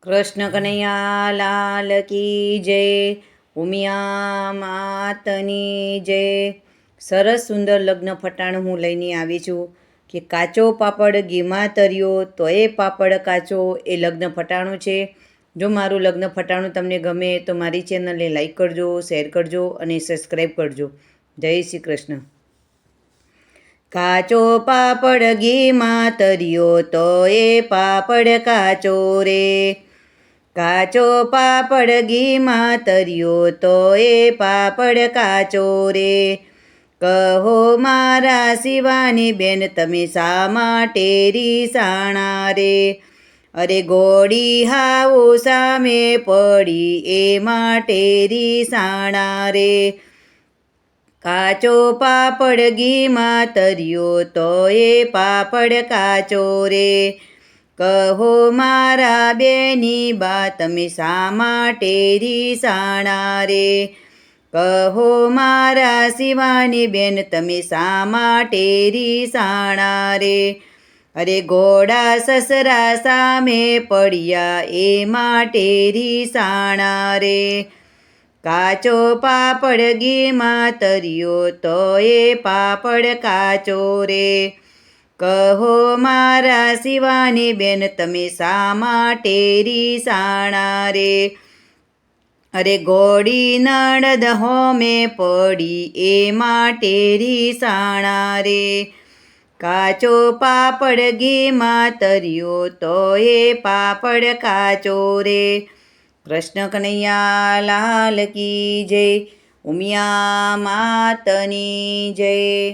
કૃષ્ણ કનૈયા લાલ કી જય. ઉમિયા માતની જય. સરસ સુંદર લગ્ન ફટાણ હું લઈને આવી છું કે કાચો પાપડ ઘીમાં તર્યો તો એ પાપડ કાચો, એ લગ્ન ફટાણું છે. જો મારું લગ્ન ફટાણું તમને ગમે તો મારી ચેનલને લાઈક કરજો, શેર કરજો અને સબસ્ક્રાઈબ કરજો. જય શ્રી કૃષ્ણ. કાચો પાપડ ઘીમાં તર્યો તો એ પાપડ કાચો રે. કાચો પાપડ ઘીમાં તર્યો તો એ પાપડ કાચો રે. કહો મારા શિવાની બેન તમે શા માટે રીસાણા રે. અરે ગોળી હાઉ સામે પડી એ માટે રીસાણા રે. કાચો પાપડ ઘીમાં તર્યો તો એ પાપડ કાચો રે. કહો મારા બેની બા તમે શા માટે રીસાણા રે. કહો મારા શિવાની બેન તમે શા માટે રીસાણા રે. અરે ઘોડા સસરા સામે પડ્યા એ માટે રીસાણા રે. કાચો પાપડ ઘીમાં તર્યો તો એ પાપડ કાચો રે. કહો મારા શિવાની બેન તમે શા માટે રીસાણા રે. અરે ઘોડી નણદ હોમે પડી એ માટે રીસાણા રે. કાચો પાપડ ઘીમાં તર્યો તો એ પાપડ કાચો રે. કૃષ્ણ કનૈયા લાલ કી જય. ઉમિયા માતની જય.